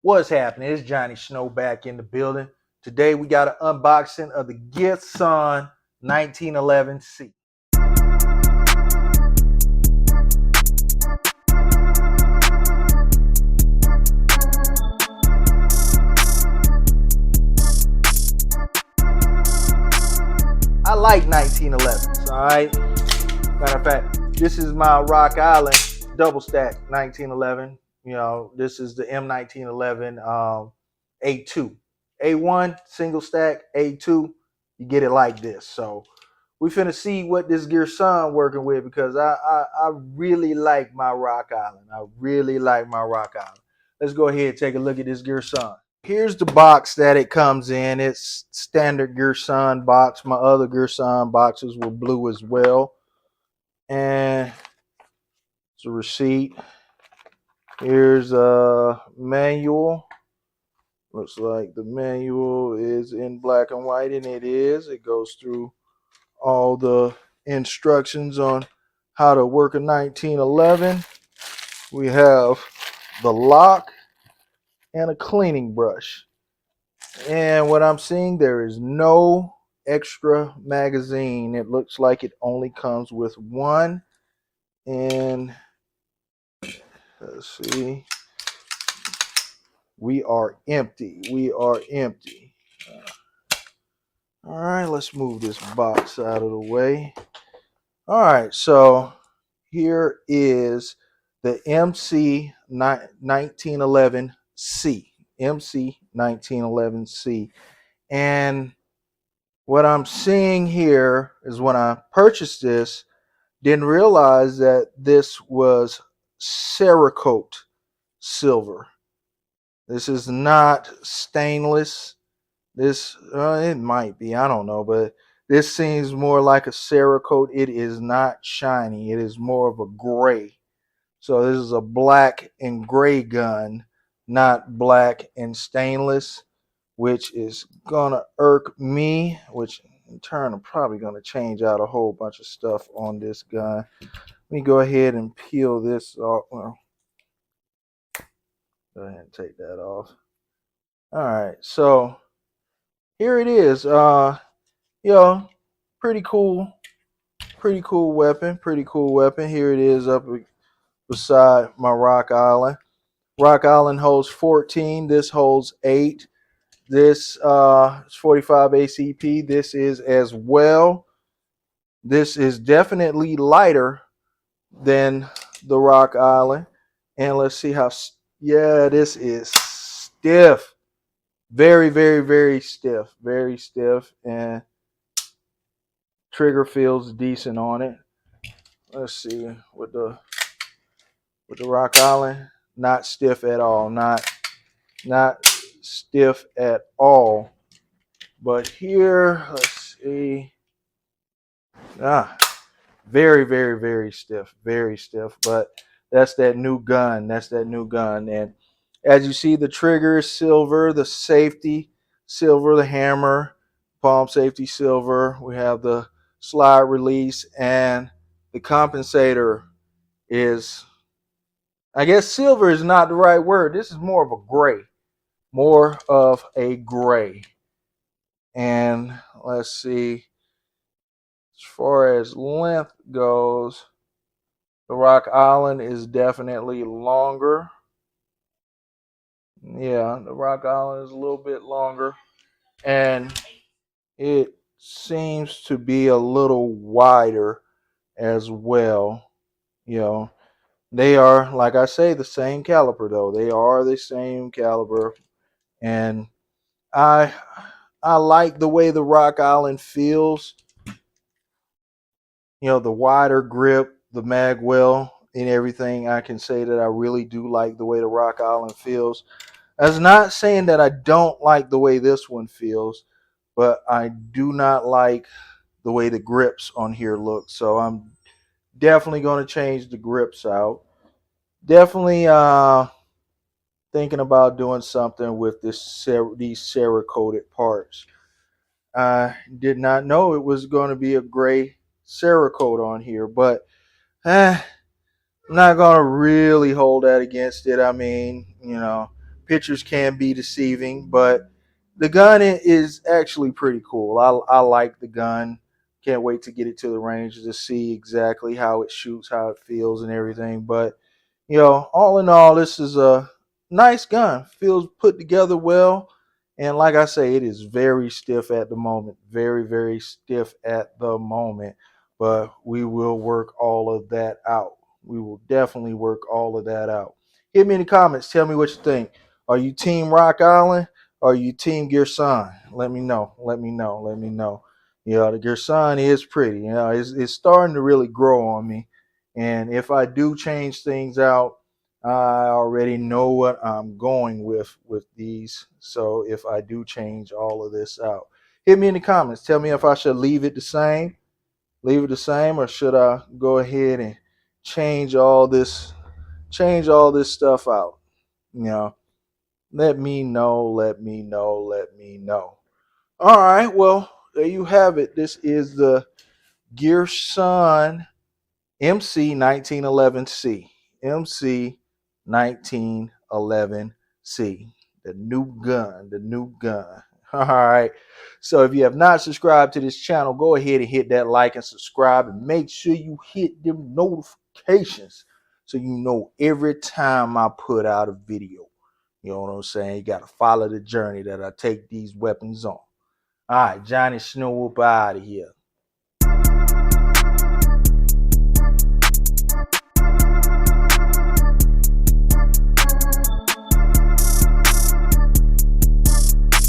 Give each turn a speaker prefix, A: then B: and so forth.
A: What's happening? It's Johnny Snow back in the building. Today we got an unboxing of the Girsan 1911C. I like 1911s, all right? Matter of fact, this is my Rock Island double stack 1911. This is the M1911 A2. A1 single stack, A2, you get it like this. So we finna see what this Girsan working with because I really like my Rock Island. I really like my Rock Island. Let's go ahead and take a look at this Girsan. Here's the box that it comes in. It's standard Girsan box. My other Girsan boxes were blue as well. And it's a receipt. Here's a manual. Looks like the manual is in black and white, and it is. It goes through all the instructions on how to work a 1911. We have the lock and a cleaning brush. And what I'm seeing, there is no extra magazine. It looks like it only comes with one. And let's see. We are empty. We are empty. All right, let's move this box out of the way. All right, so here is the MC 1911C. MC 1911C. And what I'm seeing here is when I purchased this, didn't realize that this was Cerakote silver. This is not stainless. This, it might be, I don't know, but this seems more like a Cerakote. It is not shiny. It is more of a gray. So this is a black and gray gun, not black and stainless, which is gonna irk me, which in turn I'm probably gonna change out a whole bunch of stuff on this gun. Let me go ahead and peel this off. Well, go ahead and take that off. All right, so here it is. Pretty cool weapon. Pretty cool weapon. Here it is up beside my Rock Island. Rock Island holds 14. This holds 8. This is 45 ACP. This is as well. This is definitely lighter than the Rock Island. And let's see how, yeah, this is stiff. Very, very, very stiff. Very stiff. And trigger feels decent on it. Let's see with the Rock Island, not stiff at all. Not stiff at all. But here, let's see. Very, very, very stiff. Very stiff. But that's that new gun. That's that new gun. And as you see, the trigger is silver, the safety silver, the hammer, palm safety silver. We have the slide release, and the compensator is, I guess silver is not the right word. This is more of a gray. More of a gray. And let's see. As far as length goes, the Rock Island is definitely longer. Yeah, the Rock Island is a little bit longer. And it seems to be a little wider as well. They are, like I say, the same caliber though. They are the same caliber. And I like the way the Rock Island feels. The wider grip, the mag well, and everything. I can say that I really do like the way the Rock Island feels. That's not saying that I don't like the way this one feels, but I do not like the way the grips on here look. So I'm definitely going to change the grips out. Definitely thinking about doing something with these Cerakoted parts. I did not know it was going to be a gray Cerakote on here, but I'm not going to really hold that against it. I mean, Pictures can be deceiving, but the gun is actually pretty cool. I like the gun. Can't wait to get it to the range to see exactly how it shoots, how it feels, and everything. But all in all, this is a nice gun. Feels put together well. And like I say, it is very stiff at the moment. Very, very stiff at the moment. But we will work all of that out. We will definitely work all of that out. Hit me in the comments. Tell me what you think. Are you Team Rock Island? Or are you Team Girsan? Let me know. Let me know. Let me know. The Girsan is pretty. It's starting to really grow on me. And if I do change things out, I already know what I'm going with these. So if I do change all of this out, hit me in the comments. Tell me if I should leave it the same, or should I go ahead and change all this, change all this stuff out. You know, let me know. Let me know. Let me know. All right. Well, there you have it. This is the Girsan MC 1911C. MC 1911C. The new gun. The new gun. All right. So if you have not subscribed to this channel, go ahead and hit that like and subscribe, and make sure you hit them notifications so you know every time I put out a video. You know what I'm saying? You got to follow the journey that I take these weapons on. All right, Johnny Snoop out of here.